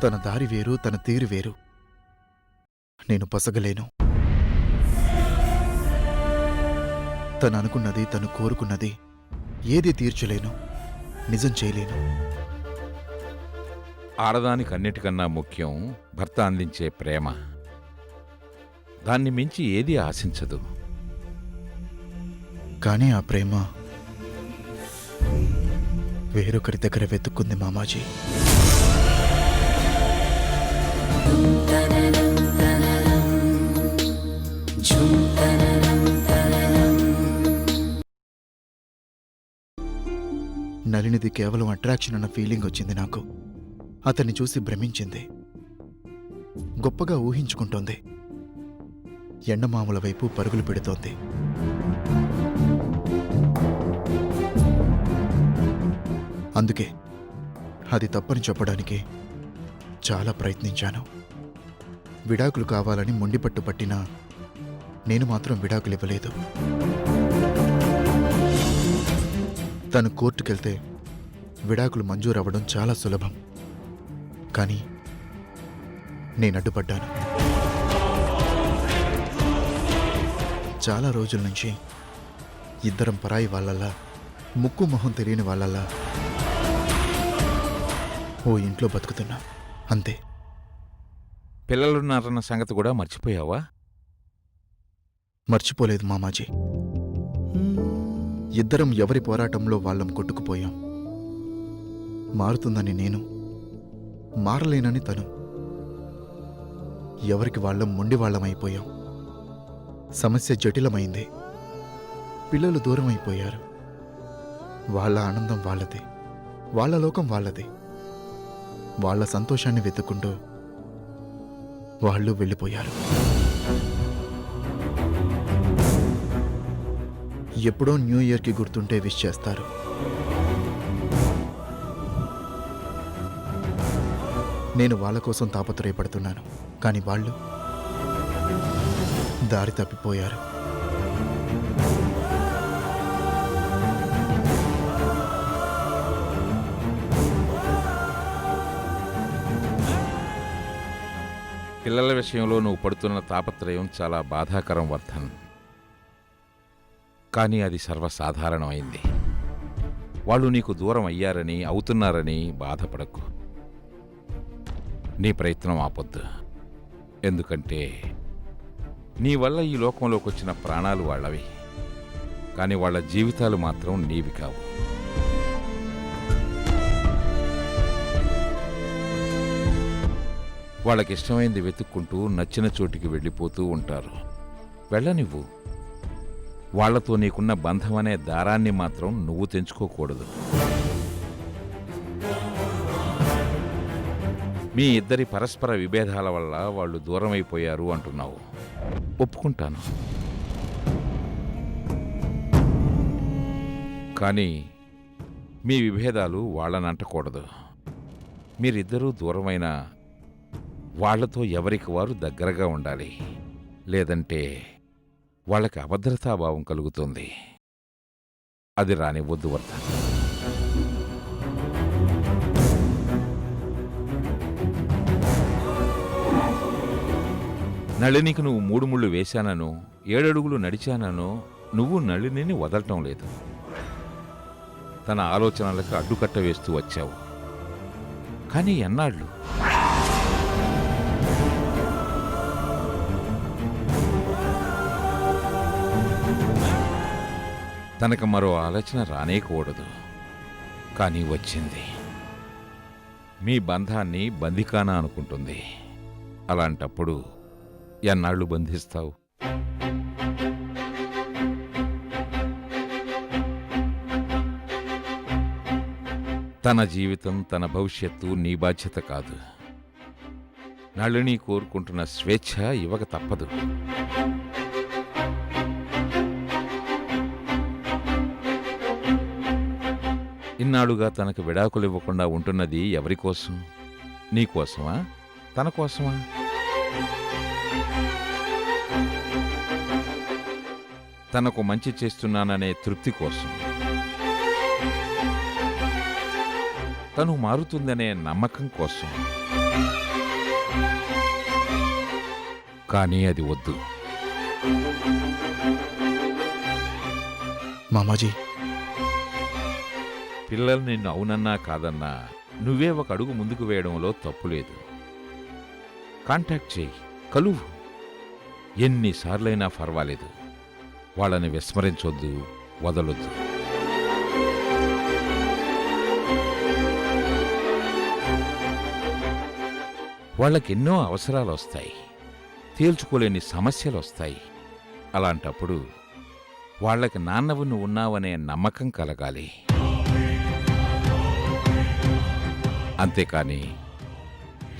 తన దారి వేరు, తన తీరు వేరు. నేను పొసగలేను. తను అనుకున్నది, తను కోరుకున్నది ఏదీ తీర్చలేను, నిజం చేయలేను. ఆడదానికి అన్నిటికన్నా ముఖ్యం భర్త అందించే ప్రేమ. దాన్ని మించి ఏదీ ఆశించదు. కానీ ఆ ప్రేమ వేరొకరి దగ్గర వెతుక్కుంది మామాజీ. నలినిది కేవలం అట్రాక్షన్ అన్న ఫీలింగ్ వచ్చింది నాకు. అతన్ని చూసి భ్రమించింది, గొప్పగా ఊహించుకుంటోంది, ఎండమాముల వైపు పరుగులు పెడుతోంది. అందుకే అది తప్పని చెప్పడానికి చాలా ప్రయత్నించాను. విడాకులు కావాలని మొండిపట్టు పట్టినా నేను మాత్రం విడాకులివ్వలేదు. తను కోర్టుకెళ్తే విడాకులు మంజూరవ్వడం చాలా సులభం. కానీ నేను అడ్డుపడ్డాను. చాలా రోజుల నుంచి ఇద్దరం పరాయి వాళ్ళలా, ముక్కు మొహం తెలియని వాళ్ళలా ఓ ఇంట్లో బతుకుతున్నా, అంతే. పిల్లలున్నారన్న సంగతి కూడా మర్చిపోయావా? మర్చిపోలేదు మామాజీ. ఇద్దరం ఎవరి పోరాటంలో వాళ్ళం కొట్టుకుపోయాం. మారుతుందని నేను, మారలేనని తను. ఎవరికి వాళ్ళం మొండివాళ్లమైపోయాం. సమస్య జటిలమైంది. పిల్లలు దూరమైపోయారు. వాళ్ళ ఆనందం వాళ్ళది, వాళ్ళ లోకం వాళ్ళది. వాళ్ళ సంతోషాన్ని వెతుక్కుంటూ వాళ్ళు వెళ్ళిపోయారు. ఎప్పుడో న్యూ ఇయర్కి గుర్తుంటే విష్ చేస్తారు. నేను వాళ్ళ కోసం తాపత్రయపడుతున్నాను, కానీ వాళ్ళు దారి తప్పిపోయారు. పిల్లల విషయంలో నువ్వు పడుతున్న తాపత్రయం చాలా బాధాకరం వర్ధన్. కానీ అది సర్వసాధారణమైంది. వాళ్ళు నీకు దూరం అయ్యారని, అవుతున్నారని బాధపడకు. నీ ప్రయత్నం ఆపొద్దు. ఎందుకంటే నీ వల్ల ఈ లోకంలోకి వచ్చిన ప్రాణాలు వాళ్ళవి, కానీ వాళ్ళ జీవితాలు మాత్రం నీవి కావు. వాళ్ళకిష్టమైంది వెతుక్కుంటూ నచ్చిన చోటికి వెళ్ళిపోతూ ఉంటారు. వెళ్ళనివ్వు. వాళ్లతో నీకున్న బంధం అనే దారాన్ని మాత్రం నువ్వు తెంచుకోకూడదు. మీ ఇద్దరి పరస్పర విభేదాల వల్ల వాళ్ళు దూరమైపోయారు అంటున్నావు. ఒప్పుకుంటాను. కానీ మీ విభేదాలు వాళ్ళనంటకూడదు. మీరిద్దరూ దూరమైన వాళ్లతో ఎవరికి వారు దగ్గరగా ఉండాలి. లేదంటే వాళ్ళకి అభద్రతాభావం కలుగుతుంది. అది రానివ్వద్దు వర్ధన్. నళినికి నువ్వు 3 ముళ్ళు వేశానను, 7 అడుగులు నడిచానను నువ్వు నళినిని వదలటం లేదు. తన ఆలోచనలకు అడ్డుకట్ట వేస్తూ వచ్చావు. కానీ ఎన్నాళ్ళు? తనకు మరో ఆలోచన రానేకూడదు. కానీ వచ్చింది. మీ బంధాన్ని బందికానా అనుకుంటుంది. అలాంటప్పుడు ఎన్నాళ్ళు బంధిస్తావు? తన జీవితం, తన భవిష్యత్తు నీ బాధ్యత కాదు. నళిని కోరుకుంటున్న స్వేచ్ఛ ఇవ్వక తప్పదు. ఇన్నాళ్ళుగా తనకు విడాకులివ్వకుండా ఉంటున్నది ఎవరికోసం? నీకోసమా? తన కోసమా? తనకు మంచి చేస్తున్నాననే తృప్తి కోసం, తను మారుతుందనే నమ్మకం కోసం. కానీ అది వద్దు. మామాజీ, పిల్లలు నిన్ను అవునన్నా కాదన్నా నువ్వే ఒక అడుగు ముందుకు వేయడంలో తప్పులేదు. కాంటాక్ట్ చేయి, కలువు. ఎన్నిసార్లైనా పర్వాలేదు. వాళ్ళని విస్మరించొద్దు, వదలొద్దు. వాళ్ళకెన్నో అవసరాలు వస్తాయి, తేల్చుకోలేని సమస్యలు వస్తాయి. అలాంటప్పుడు వాళ్ళకి నాన్నవు నువ్వు ఉన్నావనే నమ్మకం కలగాలి. అంతేకాని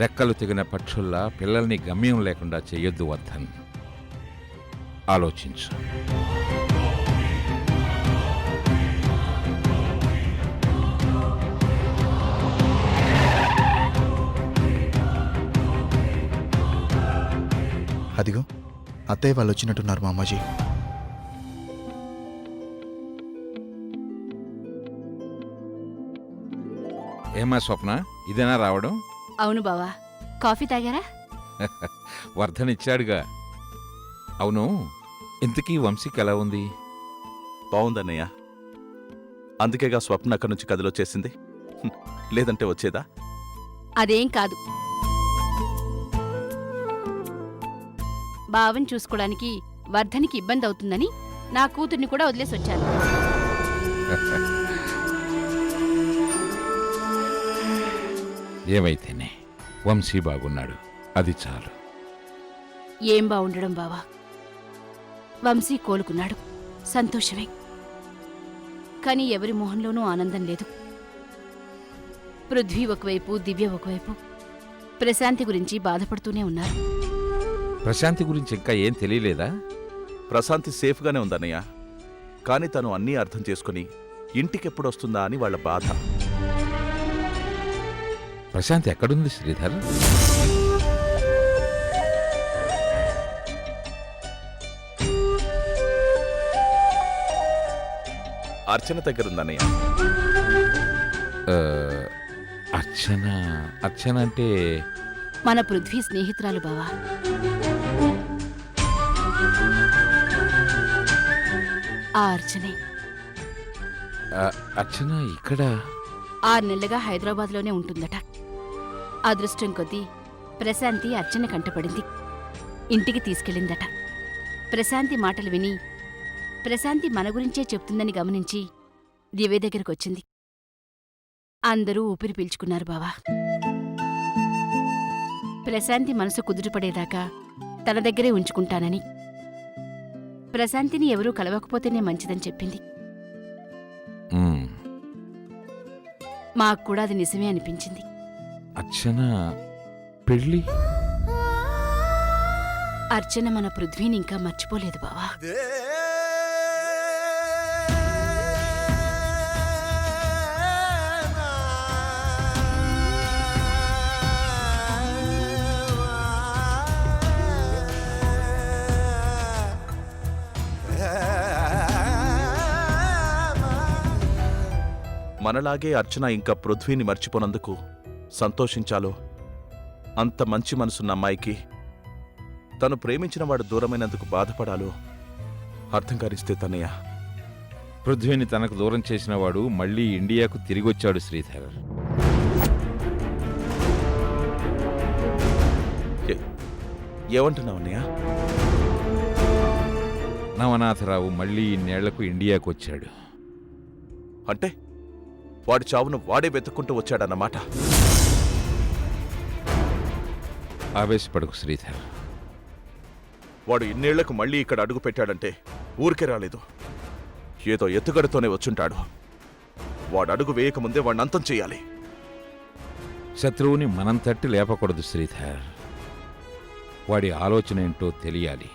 రెక్కలు తెగిన పక్షుల్లా పిల్లల్ని గమ్యం లేకుండా చెయ్యొద్దు వర్ధన్. ఆలోచించు. అదిగో అత్తయ్య వాళ్ళు వచ్చినట్టున్నారు మామాజీ. ఏమా స్వప్న, ఇదేనా రావడం? అవును బావా. కాఫీ తాగారా? వర్ధన్ ఇచ్చాడుగా. అవును, ఇంతకీ వంశీకి ఎలా ఉంది? బావుందన్నయ్య. అందుకేగా స్వప్న అక్కడి నుంచి కదిలొచ్చేసింది. లేదంటే వచ్చేదా? అదేం కాదు. బావని చూసుకోవడానికి వర్ధనికి ఇబ్బంది అవుతుందని నా కూతుర్ని కూడా వదిలేసి వచ్చాను. ఏమైతేనే వంశీ బాగున్నాడు, అది చాలు. ఏం బావుండడం బావా. వంశీ కోలుకున్నాడు, సంతోషమే. కాని ఎవరి మొహంలోనూ ఆనందం లేదు. పృథ్వీ ఒకవైపు, దివ్య ఒకవైపు ప్రశాంతి గురించి బాధపడుతూనే ఉన్నారు. ప్రశాంతి గురించి ఇంకా ఏం తెలియలేదా? ప్రశాంతి సేఫ్గానే ఉందన్నయ్య. కాని తను అన్నీ అర్థం చేసుకుని ఇంటికెప్పుడొస్తుందా అని వాళ్ళ బాధ. ప్రశాంతి ఎక్కడుంది శ్రీధర్? అర్చన దగ్గరుందన్నయ్య. ఆ, అర్చన అర్చన అంటే మన పృథ్వీ స్నేహితురాలు బావా. ఆ అర్చనే. అర్చన ఇక్కడ 6 నెలలుగా హైదరాబాద్లోనే ఉంటుందట. అదృష్టం కొద్దీ ప్రశాంతి అర్చన కంటపడింది. ఇంటికి తీసుకెళ్ళిందట. ప్రశాంతి మాటలు విని ప్రశాంతి మన గురించే చెప్తుందని గమనించి దివ్య దగ్గరకొచ్చింది. అందరూ ఊపిరి పీల్చుకున్నారు బావా. ప్రశాంతి మనసు కుదుటపడేదాకా తన దగ్గరే ఉంచుకుంటానని, ప్రశాంతిని ఎవరూ కలవకపోతేనే మంచిదని చెప్పింది. మ్, మాకు కూడా అది నిజమే అనిపించింది. అర్చన పెళ్ళి? అర్చన మన పృథ్వీని ఇంకా మర్చిపోలేదు బావా. మనలాగే అర్చన ఇంకా పృథ్వీని మర్చిపోనందుకు సంతోషించాలో, అంత మంచి మనసున్న అమ్మాయికి తను ప్రేమించిన వాడు దూరమైనందుకు బాధపడాలో అర్థం కానిస్తే తనయ్య. పృథ్వీని తనకు దూరం చేసినవాడు మళ్ళీ ఇండియాకు తిరిగొచ్చాడు శ్రీధర్. ఏమంటున్నావన్నయ్య? నవనాథరావు మళ్ళీ ఇన్నేళ్లకు ఇండియాకు వచ్చాడు. అంటే వాడి చావును వాడే వెతుక్కుంటూ వచ్చాడన్నమాట. ఆవేశపడకు శ్రీధర్. వాడు ఇన్నేళ్లకు మళ్ళీ ఇక్కడ అడుగు పెట్టాడంటే ఊరికే రాలేదు. ఏదో ఎత్తుగడతోనే వచ్చుంటాడు. వాడు అడుగు వేయకముందే వాడిని అంతం చెయ్యాలి. శత్రువుని మనం తట్టి లేపకూడదు శ్రీధర్. వాడి ఆలోచన ఏంటో తెలియాలి.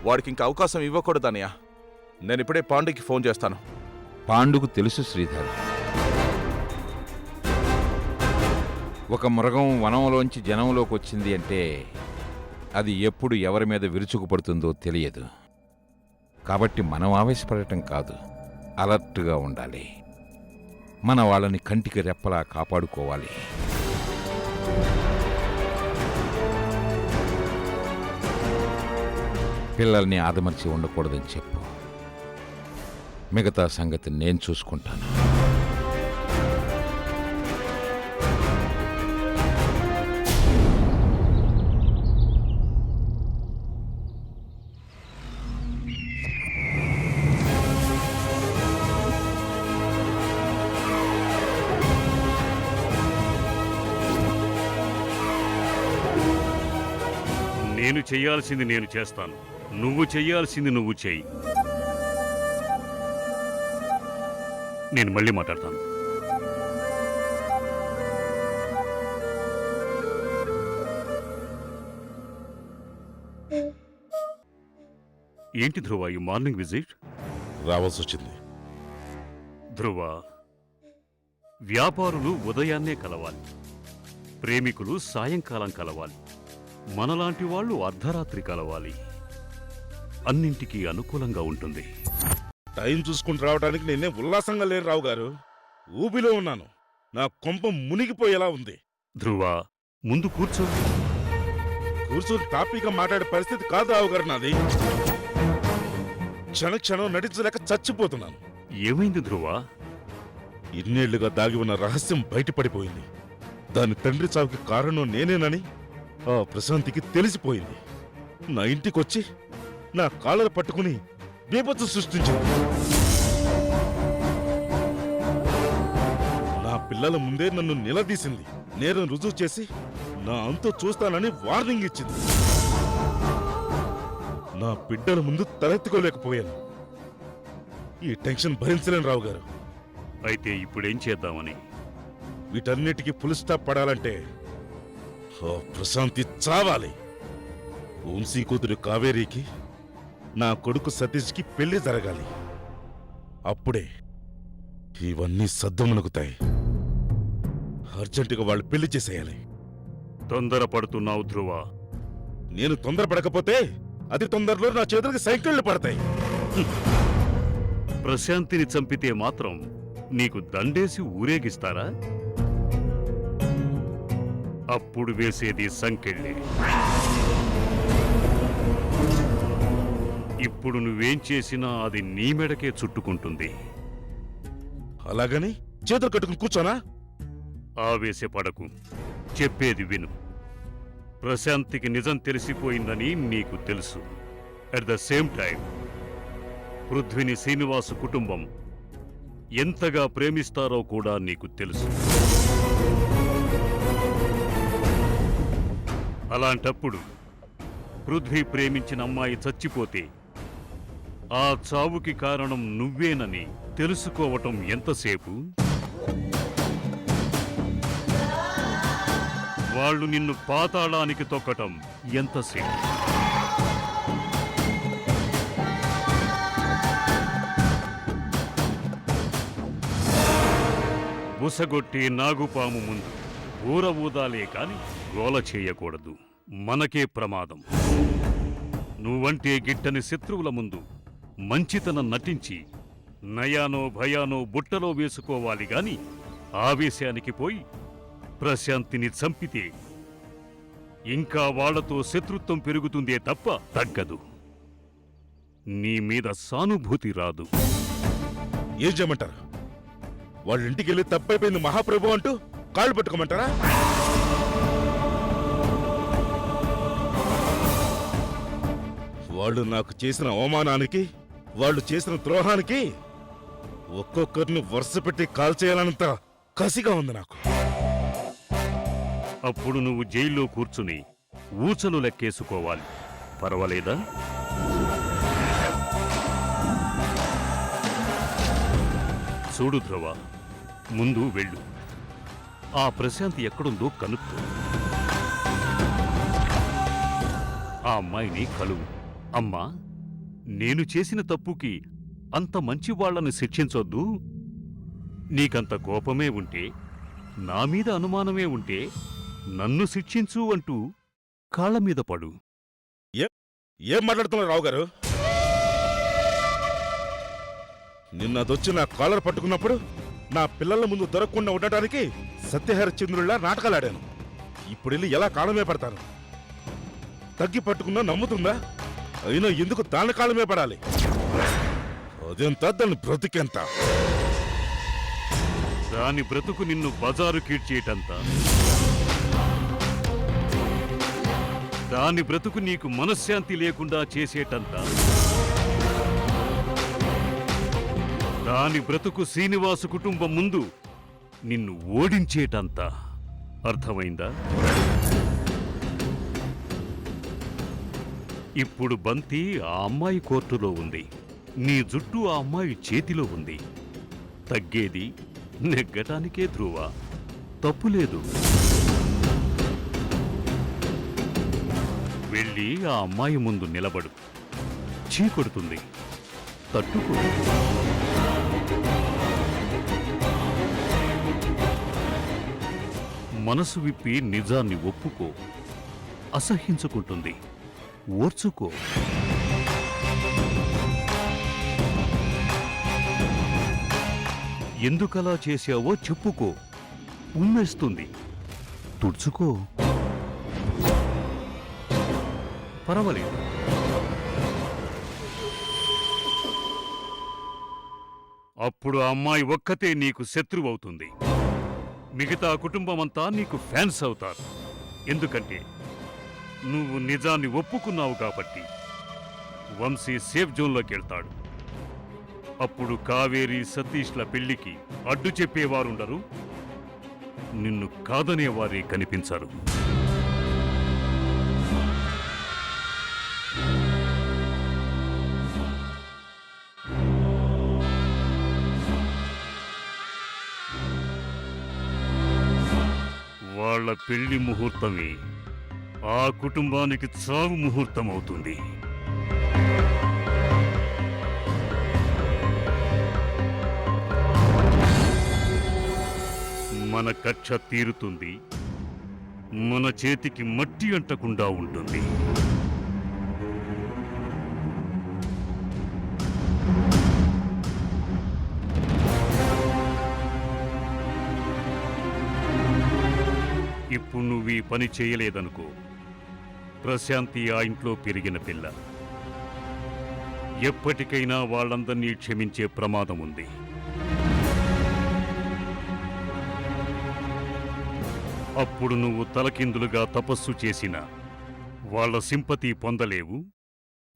వాడికి ఇంకా అవకాశం ఇవ్వకూడదన్నయ్య. నేనిప్పుడే పాండుకి ఫోన్ చేస్తాను. పాండుకు తెలుసు శ్రీధర్. ఒక మృగం వనంలోంచి జనంలోకి వచ్చింది అంటే అది ఎప్పుడు ఎవరి మీద విరుచుకుపడుతుందో తెలియదు. కాబట్టి మనం ఆవేశపడటం కాదు, అలర్ట్గా ఉండాలి. మన వాళ్ళని కంటికి రెప్పలా కాపాడుకోవాలి. పిల్లల్ని ఆదమర్చి ఉండకూడదని చెప్పు. మిగతా సంగతి నేను చూసుకుంటాను. నేను చెయ్యాల్సింది నేను చేస్తాను, నువ్వు చెయ్యాల్సింది నువ్వు చెయ్యి. నేను మళ్ళీ మాట్లాడతాను. ఏంటి ధ్రువ ఈ మార్నింగ్ విజిట్? రావాల్సి వచ్చింది. ధ్రువ, వ్యాపారులు ఉదయాన్నే కలవాలి, ప్రేమికులు సాయంకాలం కలవాలి, మనలాంటి వాళ్ళు అర్ధరాత్రి కలవాలి. అన్నింటికీ అనుకూలంగా ఉంటుంది. టైం చూసుకుని రావడానికి నేనే ఉల్లాసంగా లేను రావు గారు. ఊబిలో ఉన్నాను. నా కొంప మునిగిపోయేలా ఉంది. ధ్రువ, ముందు కూర్చో. కూర్చొని టాపిక్గా మాట్లాడే పరిస్థితి కాదు రావు గారు నాది. క్షణం నటించలేక చచ్చిపోతున్నాను. ఏమైంది ధ్రువ? ఇన్నేళ్లుగా దాగి ఉన్న రహస్యం బయటపడిపోయింది. దాని తండ్రి చావుకి కారణం నేనేనని ఆ ప్రశాంతికి తెలిసిపోయింది. నా ఇంటికొచ్చి నా కాళ్ళను పట్టుకుని బీభత్సం సృష్టించింది. నా పిల్లల ముందే నన్ను నిలదీసింది. నేరం రుజువు చేసి నా అంతు చూస్తానని వార్నింగ్ ఇచ్చింది. నా బిడ్డల ముందు తలెత్తుకోలేకపోయాను. ఈ టెన్షన్ భరించలేను రావు గారు. అయితే ఇప్పుడేం చేద్దామని? వీటన్నిటికీ ఫుల్ స్టాప్ పడాలంటే ఓ ప్రశాంతి చావాలి. వంశీ కూతురు కావేరీకి నా కొడుకు సతీష్కి పెళ్లి జరగాలి. అప్పుడే ఇవన్నీ సద్దుమణుకుతాయి. అర్జెంటుగా వాళ్ళు పెళ్లి చేసేయాలి. తొందరపడుతున్నావు ధ్రువ. నేను తొందరపడకపోతే అతి తొందరలో నా చేతులకి సైకిళ్ళు పడతాయి. ప్రశాంతిని చంపితే మాత్రం నీకు దండేసి ఊరేగిస్తారా? అప్పుడు వేసేది సంకెళ్ళే. ఇప్పుడు నువ్వేం చేసినా అది నీ మెడకే చుట్టుకుంటుంది. అలాగని చేతులు కట్టుకుని కూర్చోనా? ఆవేశపడకు, చెప్పేది విను. ప్రశాంతికి నిజం తెలిసిపోయిందని నీకు తెలుసు. అట్ ద సేమ్ టైం పృథ్విని శ్రీనివాసు కుటుంబం ఎంతగా ప్రేమిస్తారో కూడా నీకు తెలుసు. అలాంటప్పుడు పృథ్వీ ప్రేమించిన అమ్మాయి చచ్చిపోతే ఆ చావుకి కారణం నువ్వేనని తెలుసుకోవటం ఎంతసేపు? వాళ్ళు నిన్ను పాతాళానికి తొక్కటం ఎంతసేపు? బుసగొట్టి నాగుపాము ముందు ఊర ఊదాలే కాని గోల చేయకూడదు. మనకే ప్రమాదం. నువ్వంటే గిట్టని శత్రువుల ముందు మంచితనం నటించి నయానో భయానో బుట్టలో వేసుకోవాలి గాని ఆవేశానికి పోయి ప్రశాంతిని చంపితే ఇంకా వాళ్లతో శత్రుత్వం పెరుగుతుందే తప్ప తగ్గదు. నీ మీద సానుభూతి రాదు. ఏం చేయమంటారు? వాళ్ళ ఇంటికి వెళ్ళి తప్పైపోయింది మహాప్రభు అంటూ కాళ్ళు పట్టుకోమంటారా? వాళ్ళు నాకు చేసిన అవమానానికి, వాళ్ళు చేసిన ద్రోహానికి ఒక్కొక్కరిని వరుస పెట్టి కాల్చేయాలన్నంత కసిగా ఉంది నాకు. అప్పుడు నువ్వు జైల్లో కూర్చుని ఊచలు లెక్కేసుకోవాలి. పర్వాలేదా? చూడు ధ్రువ, ముందు వెళ్ళు. ఆ ప్రశాంతి ఎక్కడుందో కనుక్కో. ఆ అమ్మాయిని కలువు. అమ్మా, నేను చేసిన తప్పుకి అంత మంచి వాళ్లను శిక్షించొద్దు. నీకంత కోపమే ఉంటే, నా మీద అనుమానమే ఉంటే నన్ను శిక్షించు అంటూ కాళ్ళ మీద పడు. ఏం మాట్లాడుతున్నారు రావు గారు? నిన్నదొచ్చి నా కాలర్ పట్టుకున్నప్పుడు నా పిల్లల ముందు దొరకకుండా ఉండటానికి సత్యహరిశ్చంద్రుల్లా నాటకాలాడాను. ఇప్పుడెళ్ళి ఎలా కాలమే పడతాను? తగ్గి పట్టుకున్నా నమ్ముతుందా? అయినా ఎందుకు దాని కాలమే పడాలి? అదెంత దాని బ్రతికెంత? దాని బ్రతుకు నిన్ను బజారు కీడ్చేటంత, దాని బ్రతుకు నీకు మనశ్శాంతి లేకుండా చేసేటంత, దాని బ్రతుకు శ్రీనివాసు కుటుంబం ముందు నిన్ను ఓడించేటంత. అర్థమైందా? ఇప్పుడు బంతి ఆ అమ్మాయి కోర్టులో ఉంది, నీ జుట్టు ఆ అమ్మాయి చేతిలో ఉంది. తగ్గేది నెగ్గటానికే ధ్రువ, తప్పులేదు. వెళ్ళి ఆ అమ్మాయి ముందు నిలబడు. చీకొడుతుంది, తట్టుకో. మనసు విప్పి నిజాన్ని ఒప్పుకో. అసహ్యించుకుంటుంది, ఓర్చుకో. ఎందుకలా చేశావో చెప్పుకో. ఉమ్మేస్తుంది, తుడుచుకో. పర్వాలేదు. అప్పుడు ఆ అమ్మాయి ఒక్కతే నీకు శత్రువవుతుంది. మిగతా కుటుంబమంతా నీకు ఫ్యాన్స్ అవుతారు. ఎందుకంటే నువ్వు నిజాన్ని ఒప్పుకున్నావు కాబట్టి. వంశీ సేఫ్ జోన్లోకి వెళ్తాడు. అప్పుడు కావేరి సతీష్ల పెళ్లికి అడ్డు చెప్పేవారుండరు, నిన్ను కాదనేవారే కనిపించరు. వాళ్ళ పెళ్లి ముహూర్తమే ఆ కుటుంబానికి చావు ముహూర్తం అవుతుంది. మన కక్ష తీరుతుంది, మన చేతికి మట్టి అంటకుండా ఉంటుంది. ఇప్పుడు నువ్వు ఈ పని చేయలేదనుకో, ప్రశాంతి ఆ ఇంట్లో పెరిగిన పిల్ల. ఎప్పటికైనా వాళ్ళందరినీ క్షమించే ప్రమాదం ఉంది. అప్పుడు నువ్వు తలకిందులుగా తపస్సు చేసినా వాళ్ళ సింపతి పొందలేవు,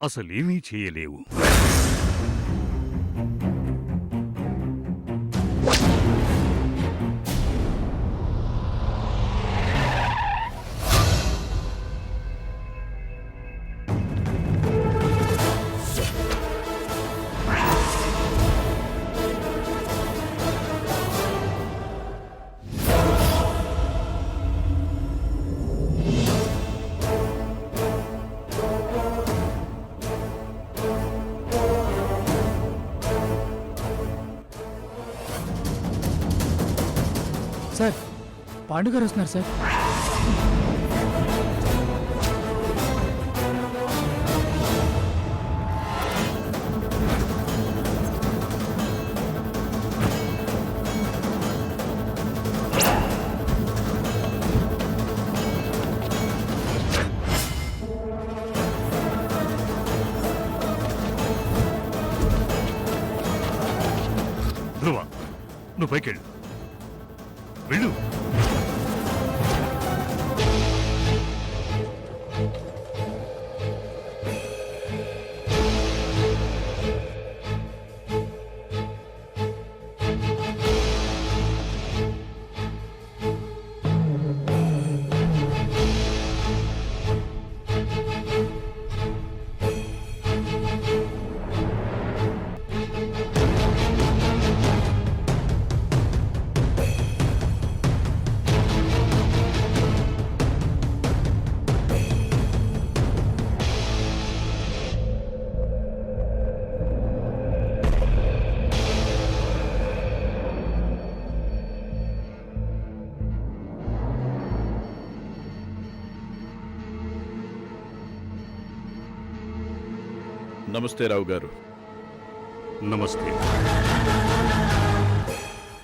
అసలేమీ చేయలేవు. సార్, పాండు గారు వస్తున్నారు సార్. ధ్రువ, నువ్వు పైకెళ్ళు, వెళ్ళు. నమస్తే రావు గారు. నమస్తే.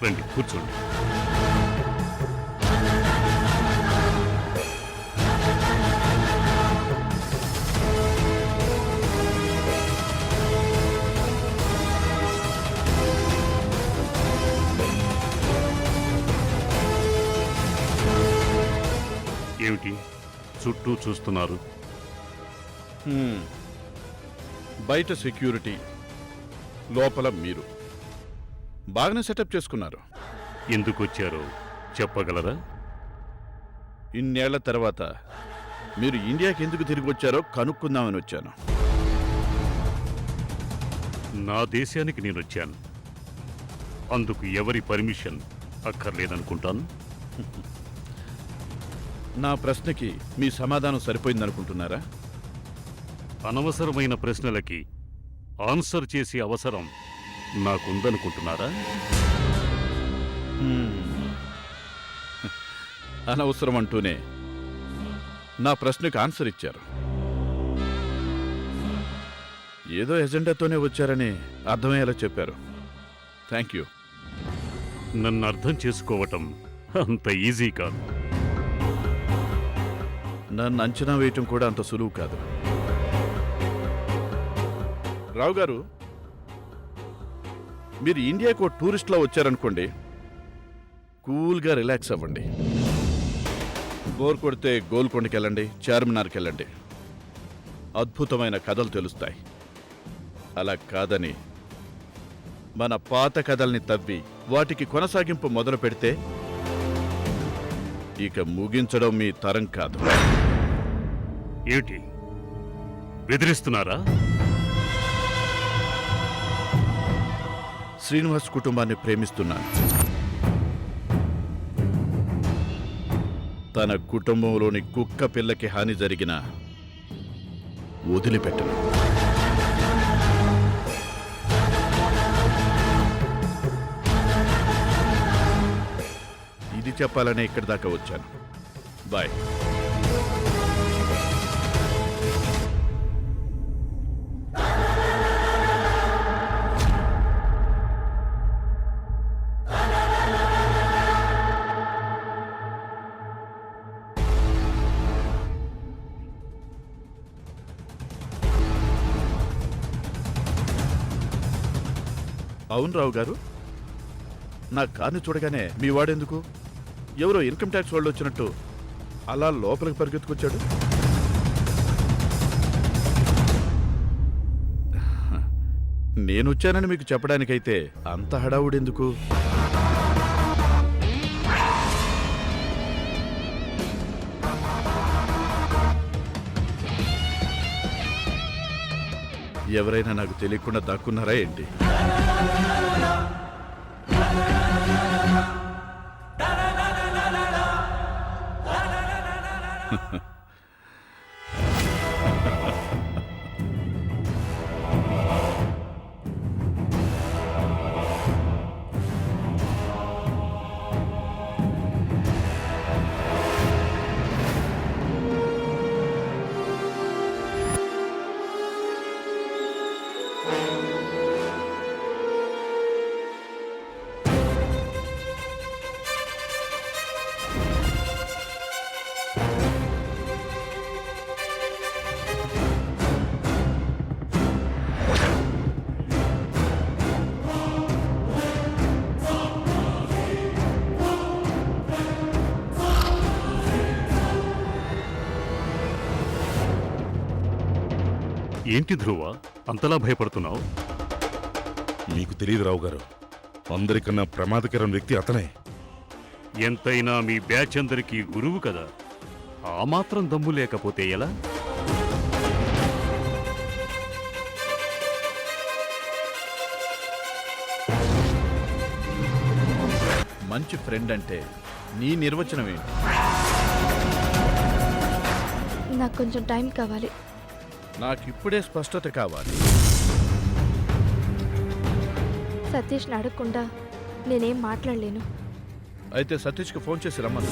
రండి, కూర్చోండి. చుట్టూ చూస్తున్నారు? బయట సెక్యూరిటీ, లోపల మీరు బాగానే సెటప్ చేసుకున్నారు. ఎందుకొచ్చారో చెప్పగలరా? ఇన్నేళ్ల తర్వాత మీరు ఇండియాకి ఎందుకు తిరిగి వచ్చారో కనుక్కుందామని వచ్చాను. నా దేశానికి నేనొచ్చాను. అందుకు ఎవరి పర్మిషన్ అక్కర్లేదనుకుంటాను. నా ప్రశ్నకి మీ సమాధానం సరిపోయిందనుకుంటున్నారా? అనవసరమైన ప్రశ్నలకి ఆన్సర్ చేసే అవసరం నాకుందనుకుంటున్నారా? అనవసరం అంటూనే నా ప్రశ్నకు ఆన్సర్ ఇచ్చారు. ఏదో ఎజెండాతోనే వచ్చారని అర్థమయ్యేలా చెప్పారు. Thank you. నన్ను అర్థం చేసుకోవటం అంత ఈజీ కాదు. నన్ను అంచనా వేయటం కూడా అంత సులువు కాదు. రావు గారు, మీరు ఇండియాకు ఓ టూరిస్ట్లా వచ్చారనుకోండి, కూల్గా రిలాక్స్ అవ్వండి. బోర్ కొడితే గోల్కొండకి వెళ్ళండి, చార్మినార్కి వెళ్ళండి. అద్భుతమైన కథలు తెలుస్తాయి. అలా కాదని మన పాత కథల్ని తవ్వి వాటికి కొనసాగింపు మొదలు పెడితే ఇక ముగించడం మీ తరం కాదు. ఏంటి బెదిరిస్తున్నారా? శ్రీనివాస్ కుటుంబాన్ని ప్రేమిస్తున్నాను. తన కుటుంబంలోని కుక్క పిల్లకి హాని జరిగినా వదిలిపెట్టను. ఇది చెప్పాలనే ఇక్కడి దాకా వచ్చాను. బాయ్. అవును రావు గారు, నా కార్ని చూడగానే మీ వాడెందుకు ఎవరో ఇన్కమ్ ట్యాక్స్ వాళ్ళు వచ్చినట్టు అలా లోపలికి పరిగెత్తుకొచ్చాడు? నేనొచ్చానని మీకు చెప్పడానికైతే అంత హడావుడెందుకు? ఎవరైనా నాకు తెలియకుండా దాక్కున్నారా ఏంటి? ఏంటి ధ్రువ అంతలా భయపడుతున్నావు? మీకు తెలియదు రావు గారు, అందరికన్నా ప్రమాదకరం వ్యక్తి అతనే. ఎంతైనా మీ బ్యాచ్ అందరికీ గురువు కదా, ఆ మాత్రం దమ్ము లేకపోతే ఎలా? మంచి ఫ్రెండ్ అంటే నీ నిర్వచనం ఏంటి? నాకు కొంచెం టైం కావాలి. నాకిప్పుడే స్పష్టత కావాలి. సతీష్ని అడగకుండా నేనేం మాట్లాడలేను. అయితే సతీష్కి ఫోన్ చేసి రమ్మను.